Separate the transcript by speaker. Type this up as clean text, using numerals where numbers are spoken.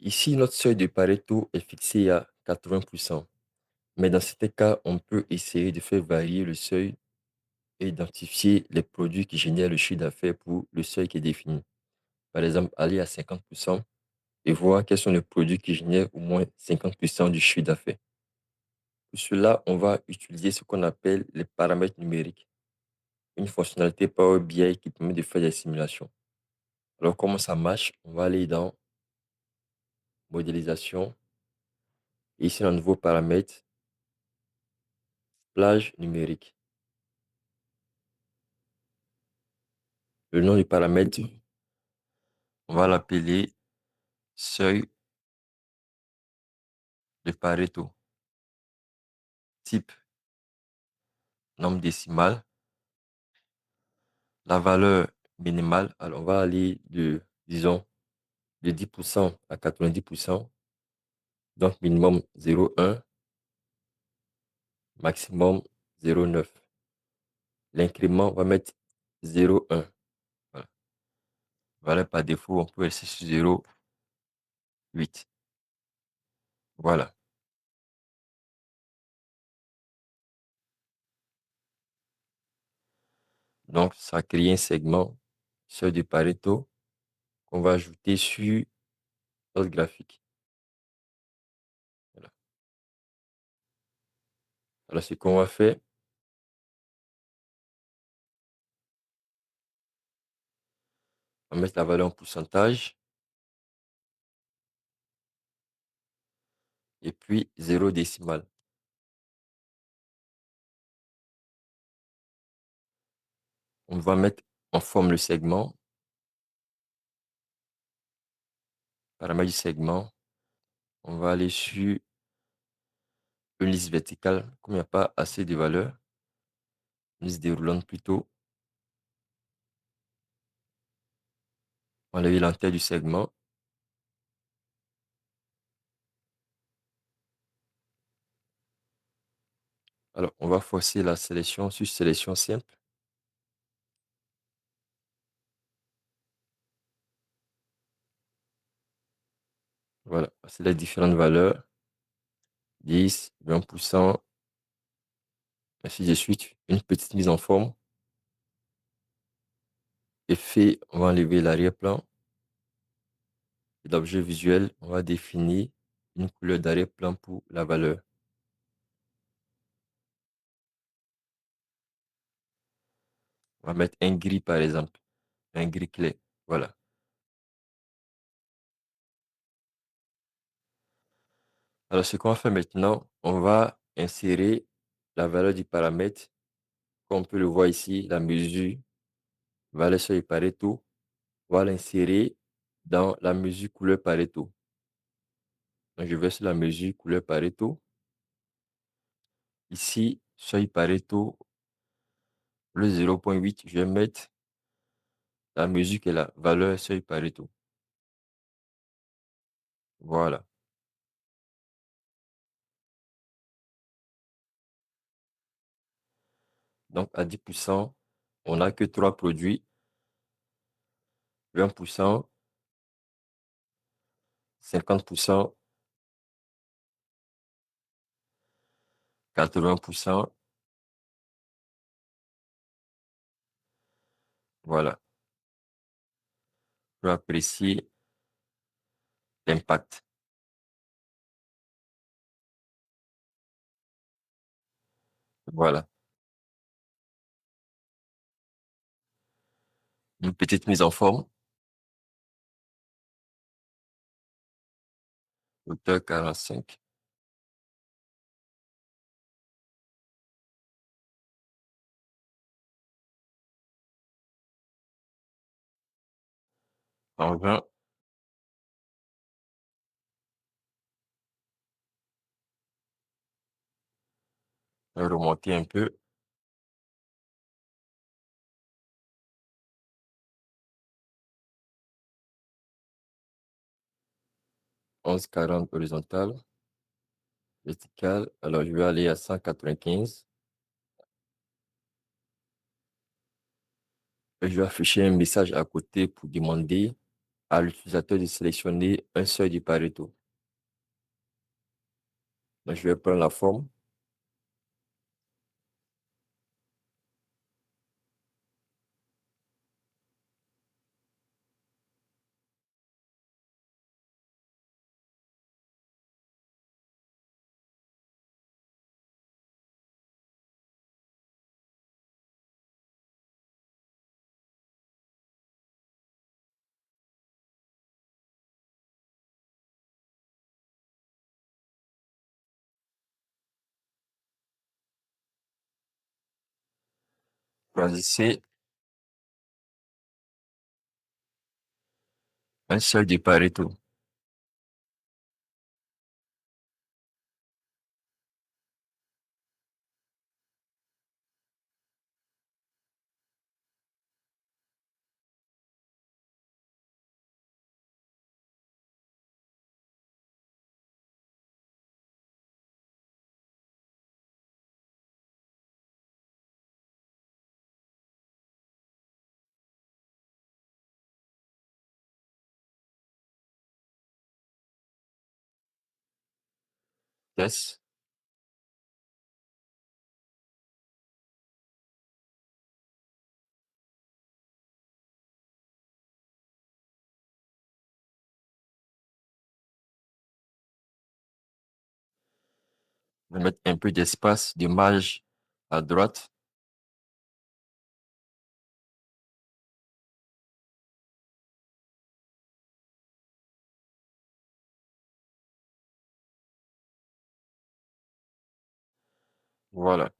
Speaker 1: Ici, notre seuil de Pareto est fixé à 80%. Mais dans certains cas, on peut essayer de faire varier le seuil et identifier les produits qui génèrent le chiffre d'affaires pour le seuil qui est défini. Par exemple, aller à 50% et voir quels sont les produits qui génèrent au moins 50% du chiffre d'affaires. Pour cela, on va utiliser ce qu'on appelle les paramètres numériques, une fonctionnalité Power BI qui permet de faire des simulations. Alors, comment ça marche? On va aller dans modélisation. Et ici, un nouveau paramètre, plage numérique. Le nom du paramètre, on va l'appeler seuil de Pareto. Type, nombre décimal. La valeur minimale, alors on va aller de, disons, de 10% à 90%. Donc, minimum 0,1, maximum 0,9. L'incrément, on va mettre 0,1. Voilà. Valeur par défaut, on peut rester sur 0,8. Voilà. Donc, ça crée un segment seuil de Pareto qu'on va ajouter sur notre graphique. Voilà. Alors, ce qu'on va faire, on va mettre la valeur en pourcentage et puis 0 décimal. On va mettre en forme le segment, paramètre du segment. On va aller sur une liste verticale, comme il n'y a pas assez de valeurs, une liste déroulante plutôt. Enlever l'entière du segment. Alors, on va forcer la sélection sur sélection simple. Voilà, c'est les différentes valeurs. 10, 20%, ainsi de suite. Une petite mise en forme. Effet, on va enlever l'arrière-plan. Et l'objet visuel, on va définir une couleur d'arrière-plan pour la valeur. On va mettre un gris, par exemple. Un gris clair. Voilà. Alors, ce qu'on va faire maintenant, on va insérer la valeur du paramètre. Comme on peut le voir ici, la mesure, valeur seuil Pareto. On va l'insérer dans la mesure couleur Pareto. Donc, je vais sur la mesure couleur Pareto. Ici, seuil Pareto, le 0,8, je vais mettre la mesure qui est la valeur seuil Pareto. Voilà. Donc, à 10%, on n'a que 3 produits. 20%, 50%, 80%. Voilà. Je peux apprécier l'impact. Voilà. Une petite mise en forme. Hauteur 45. En 20. Je vais remonter un peu. 11,40 horizontal. Vertical. Alors, je vais aller à 195. Et je vais afficher un message à côté pour demander à l'utilisateur de sélectionner un seuil de Pareto. Donc, je vais prendre la forme. Choisissez un seuil de Pareto. Test. Je vais mettre un peu d'espace, de marge à droite. Voilà.